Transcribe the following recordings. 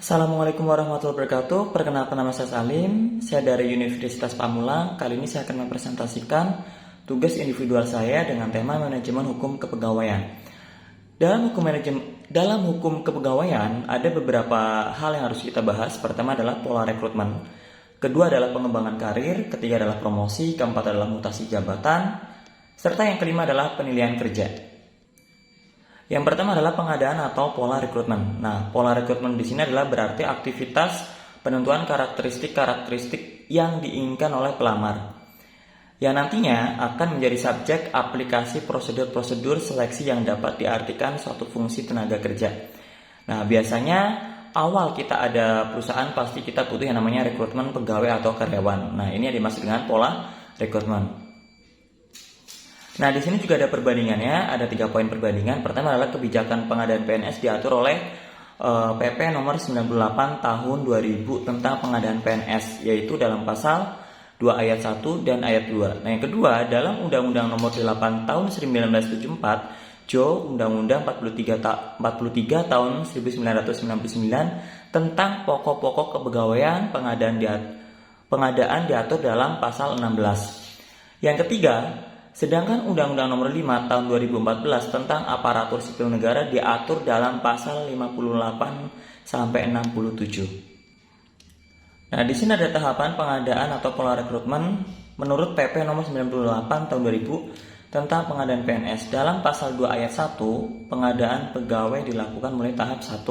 Assalamualaikum warahmatullahi wabarakatuh. Perkenalkan, nama saya Salim. Saya dari Universitas Pamulang. Kali ini saya akan mempresentasikan tugas individual saya dengan tema manajemen hukum kepegawaian. Dalam hukum kepegawaian ada beberapa hal yang harus kita bahas. Pertama adalah pola rekrutmen. Kedua adalah pengembangan karir. Ketiga adalah promosi. Keempat adalah mutasi jabatan. Serta yang kelima adalah penilaian kerja. Yang pertama adalah pengadaan atau pola rekrutmen. Nah, pola rekrutmen di sini adalah berarti aktivitas penentuan karakteristik yang diinginkan oleh pelamar, yang nantinya akan menjadi subjek aplikasi prosedur-prosedur seleksi yang dapat diartikan suatu fungsi tenaga kerja. Nah, biasanya awal kita ada perusahaan pasti kita butuh yang namanya rekrutmen pegawai atau karyawan. Nah, ini yang dimaksud dengan pola rekrutmen. Nah, di sini juga ada perbandingannya, ada 3 poin perbandingan. Pertama adalah kebijakan pengadaan PNS diatur oleh PP nomor 98 tahun 2000 tentang pengadaan PNS, yaitu dalam pasal 2 ayat 1 dan ayat 2. Nah, yang kedua, dalam Undang-Undang nomor 8 tahun 1974, JO Undang-Undang 43 tahun 1999 tentang pokok-pokok kepegawaian pengadaan diatur dalam pasal 16. Yang ketiga, sedangkan Undang-Undang nomor 5 tahun 2014 tentang aparatur sipil negara diatur dalam pasal 58 sampai 67. Nah, di sini ada tahapan pengadaan atau pola rekrutmen menurut PP nomor 98 tahun 2000 tentang pengadaan PNS. Dalam pasal 2 ayat 1, pengadaan pegawai dilakukan mulai tahap 1.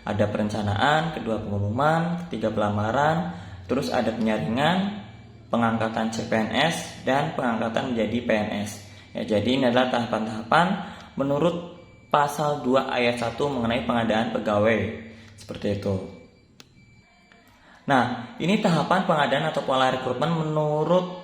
Ada perencanaan, kedua pengumuman, ketiga pelamaran, terus ada penyaringan, pengangkatan CPNS, dan pengangkatan menjadi PNS. Ya, jadi ini adalah tahapan-tahapan menurut pasal 2 ayat 1 mengenai pengadaan pegawai. Seperti itu. Nah, ini tahapan pengadaan atau pola rekrutmen menurut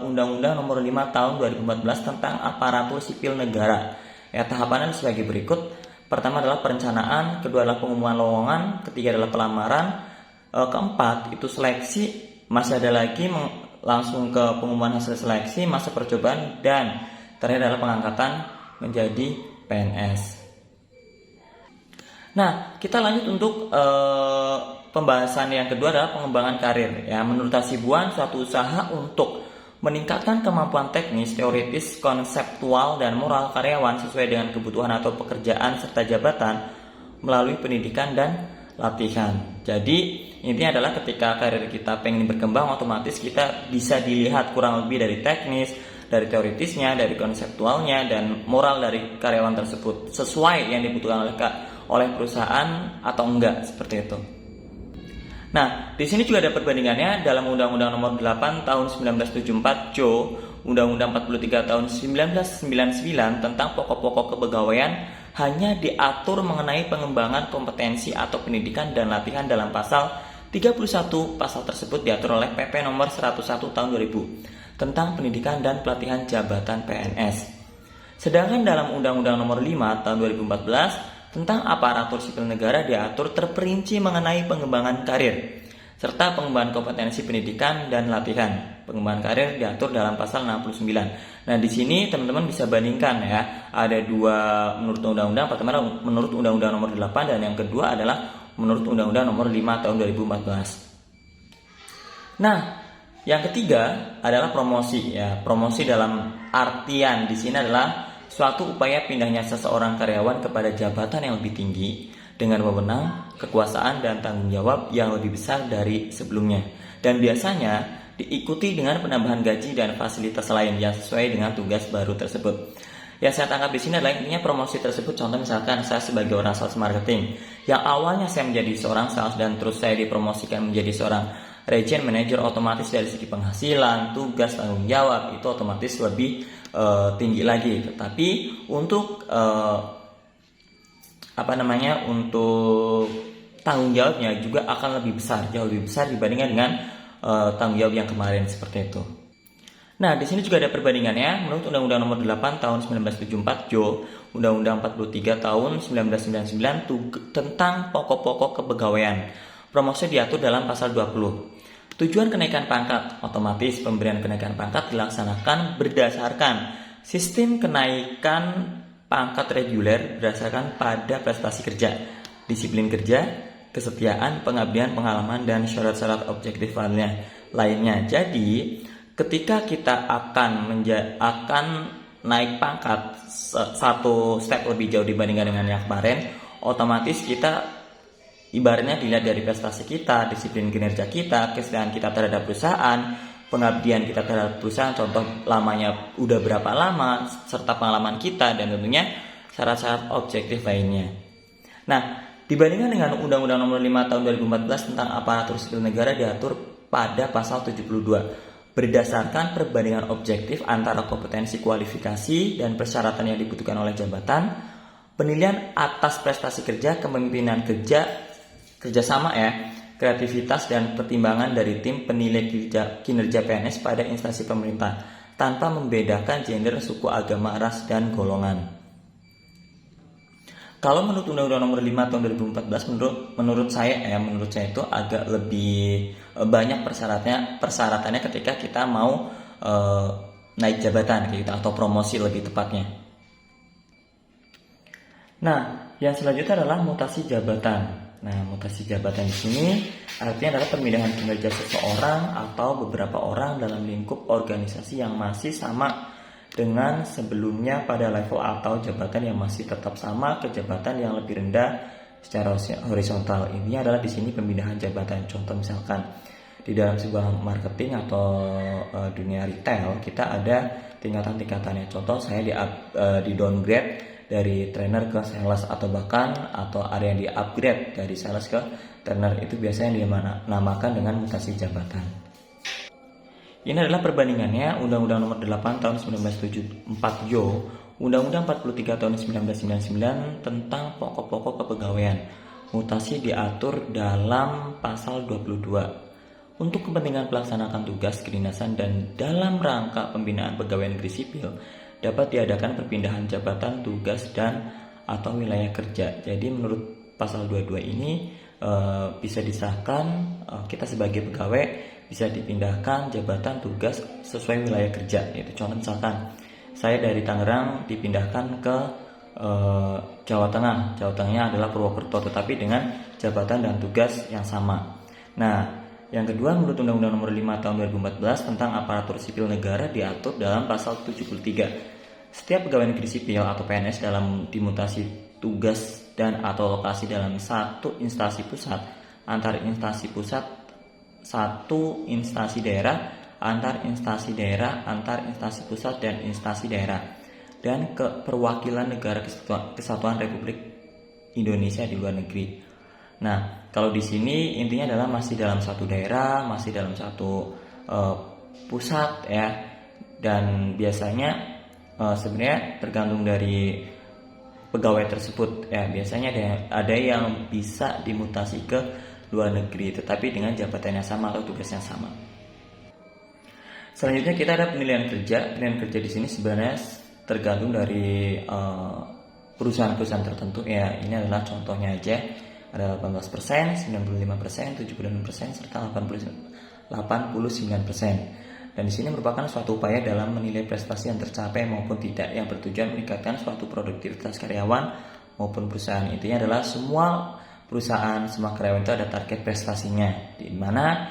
Undang-Undang nomor 5 tahun 2014 tentang aparatur sipil negara. Ya, tahapannya sebagai berikut. Pertama adalah perencanaan, kedua adalah pengumuman lowongan, ketiga adalah pelamaran, keempat itu seleksi, masih ada lagi langsung ke pengumuman hasil seleksi, masa percobaan, dan terakhir adalah pengangkatan menjadi PNS. Nah, kita lanjut untuk pembahasan yang kedua adalah pengembangan karir. Ya, menurut Hasibuan, suatu usaha untuk meningkatkan kemampuan teknis, teoritis, konseptual, dan moral karyawan sesuai dengan kebutuhan atau pekerjaan serta jabatan melalui pendidikan dan latihan. Jadi intinya adalah ketika karir kita pengen berkembang, otomatis kita bisa dilihat kurang lebih dari teknis, dari teoritisnya, dari konseptualnya, dan moral dari karyawan tersebut sesuai yang dibutuhkan oleh perusahaan atau enggak, seperti itu. Nah, di sini juga ada perbandingannya dalam Undang-Undang nomor 8 tahun 1974 JO, Undang-Undang 43 tahun 1999 tentang pokok-pokok kepegawaian hanya diatur mengenai pengembangan kompetensi atau pendidikan dan latihan dalam pasal 31. Pasal tersebut diatur oleh PP nomor 101 tahun 2000 tentang pendidikan dan pelatihan jabatan PNS. Sedangkan dalam Undang-Undang nomor 5 tahun 2014 tentang aparatur sipil negara diatur terperinci mengenai pengembangan karir serta pengembangan kompetensi pendidikan dan latihan. Pengembangan karir diatur dalam pasal 69. Nah, di sini teman-teman bisa bandingkan ya. Ada dua menurut undang-undang. Pertama menurut Undang-Undang nomor 8 dan yang kedua adalah menurut Undang-Undang nomor 5 tahun 2014. Nah, yang ketiga adalah promosi ya. Promosi dalam artian di sini adalah suatu upaya pindahnya seseorang karyawan kepada jabatan yang lebih tinggi dengan wewenang, kekuasaan, dan tanggung jawab yang lebih besar dari sebelumnya. Dan biasanya diikuti dengan penambahan gaji dan fasilitas lain yang sesuai dengan tugas baru tersebut. Yang saya tangkap di sini adalah intinya promosi tersebut. Contoh misalkan saya sebagai orang sales marketing, yang awalnya saya menjadi seorang sales dan terus saya dipromosikan menjadi seorang region manager, otomatis dari segi penghasilan, tugas, tanggung jawab itu otomatis lebih tinggi lagi. Tetapi untuk untuk tanggung jawabnya juga akan lebih besar, jauh lebih besar dibandingkan dengan tanggung jawab yang kemarin, seperti itu. Nah, di sini juga ada perbandingannya menurut Undang-Undang nomor 8 tahun 1974 JO, Undang-Undang 43 tahun 1999 tentang pokok-pokok kepegawaian. Promosi diatur dalam pasal 20. Tujuan kenaikan pangkat, otomatis pemberian kenaikan pangkat dilaksanakan berdasarkan sistem kenaikan pangkat reguler berdasarkan pada prestasi kerja, disiplin kerja, kesetiaan, pengabdian, pengalaman, dan syarat-syarat objektif lainnya. Jadi, ketika kita akan naik pangkat satu step lebih jauh dibandingkan dengan yang kemarin, otomatis kita ibaratnya dilihat dari prestasi kita, disiplin kinerja kita, kesetiaan kita terhadap perusahaan, pengabdian kita terhadap perusahaan, contoh lamanya udah berapa lama, serta pengalaman kita, dan tentunya syarat-syarat objektif lainnya. Nah, dibandingkan dengan Undang-Undang Nomor 5 Tahun 2014 tentang Aparatur Sipil Negara diatur pada pasal 72. Berdasarkan perbandingan objektif antara kompetensi, kualifikasi, dan persyaratan yang dibutuhkan oleh jabatan, penilaian atas prestasi kerja, kepemimpinan kerjasama kreativitas, dan pertimbangan dari tim penilai kinerja PNS pada instansi pemerintah tanpa membedakan gender, suku, agama, ras, dan golongan. Kalau menurut Undang-Undang Nomor 5 Tahun 2014, menurut saya itu agak lebih banyak persyaratannya ketika kita mau naik jabatan atau promosi lebih tepatnya. Nah, yang selanjutnya adalah mutasi jabatan. Nah, mutasi jabatan di sini artinya adalah pemindahan kinerja seseorang atau beberapa orang dalam lingkup organisasi yang masih sama dengan sebelumnya pada level atau jabatan yang masih tetap sama ke jabatan yang lebih rendah secara horizontal. Ini adalah di sini pemindahan jabatan. Contoh misalkan di dalam sebuah marketing atau dunia retail, kita ada tingkatan-tingkatannya. Contoh saya di downgrade dari trainer ke sales, atau ada yang di upgrade dari sales ke trainer. Itu biasanya dinamakan dengan mutasi jabatan. Ini adalah perbandingannya Undang-Undang Nomor 8 Tahun 1974 YO, Undang-Undang 43 Tahun 1999 tentang pokok-pokok kepegawaian. Mutasi diatur dalam pasal 22. Untuk kepentingan pelaksanaan tugas kedinasan dan dalam rangka pembinaan pegawai negeri sipil, dapat diadakan perpindahan jabatan, tugas, dan atau wilayah kerja. Jadi menurut pasal 22 ini bisa disahkan kita sebagai pegawai bisa dipindahkan jabatan, tugas sesuai wilayah kerja. Yaitu contoh misalkan saya dari Tangerang dipindahkan ke Jawa Tengah. Jawa Tengahnya adalah Purwokerto, tetapi dengan jabatan dan tugas yang sama. Nah, yang kedua, menurut Undang-Undang Nomor 5 Tahun 2014 tentang Aparatur Sipil Negara diatur dalam pasal 73. Setiap pegawai negeri sipil atau PNS dalam dimutasi tugas dan atau lokasi dalam satu instansi pusat, antar instansi pusat, satu instansi daerah, antar instansi daerah, antar instansi pusat dan instansi daerah, dan perwakilan negara kesatuan Republik Indonesia di luar negeri. Nah, kalau di sini intinya adalah masih dalam satu daerah, masih dalam satu pusat ya, dan biasanya sebenarnya tergantung dari pegawai tersebut ya. Biasanya ada yang bisa dimutasi ke luar negeri tetapi dengan jabatan yang sama atau tugas yang sama. Selanjutnya kita ada penilaian kerja. Penilaian kerja di sini sebenarnya tergantung dari perusahaan-perusahaan tertentu ya. Ini adalah contohnya aja, ada 18%, 95%, 76%, serta 89%. Dan di sini merupakan suatu upaya dalam menilai prestasi yang tercapai maupun tidak, yang bertujuan meningkatkan suatu produktivitas karyawan maupun perusahaan. Intinya adalah semua perusahaan, semua karyawan itu ada target prestasinya, di mana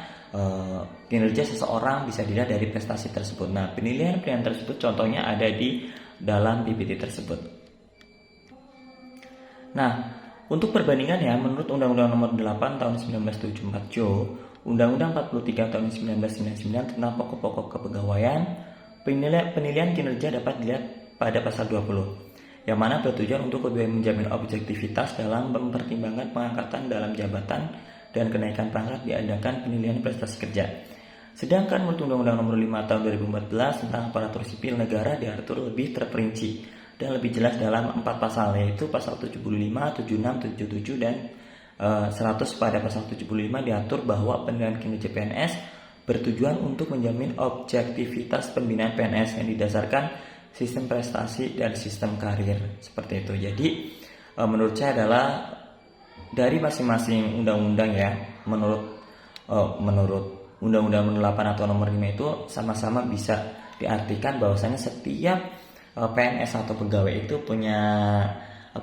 kinerja seseorang bisa dilihat dari prestasi tersebut. Nah, penilaian tersebut contohnya ada di dalam PPT tersebut. Nah, untuk perbandingannya, menurut Undang-Undang Nomor 8 Tahun 1974 JO, Undang-Undang 43 Tahun 1999 tentang pokok-pokok kepegawaian, penilaian kinerja dapat dilihat pada pasal 20, yang mana bertujuan untuk lebih menjamin objektivitas dalam mempertimbangkan pengangkatan dalam jabatan dan kenaikan pangkat diadakan penilaian prestasi kerja. Sedangkan menurut Undang-Undang Nomor 5 Tahun 2014 tentang Aparatur Sipil Negara diatur lebih terperinci dan lebih jelas dalam 4 pasal, yaitu pasal 75, 76, 77, dan 100. Pada pasal 75 diatur bahwa penilaian kinerja PNS bertujuan untuk menjamin objektivitas pembinaan PNS yang didasarkan sistem prestasi dan sistem karir, seperti itu. Jadi menurut saya adalah dari masing-masing undang-undang ya, menurut Undang-Undang 8 atau Nomor 5 itu sama-sama bisa diartikan bahwasanya setiap PNS atau pegawai itu punya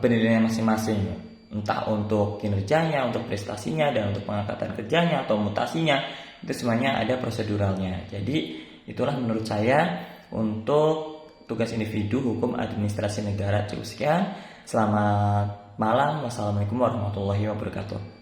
penilaian masing-masing. entah untuk kinerjanya, untuk prestasinya, dan untuk pengangkatan kerjanya atau mutasinya, itu semuanya ada proseduralnya. Jadi itulah menurut saya untuk tugas individu hukum administrasi negara. Cukup sekian. Selamat malam. Wassalamualaikum warahmatullahi wabarakatuh.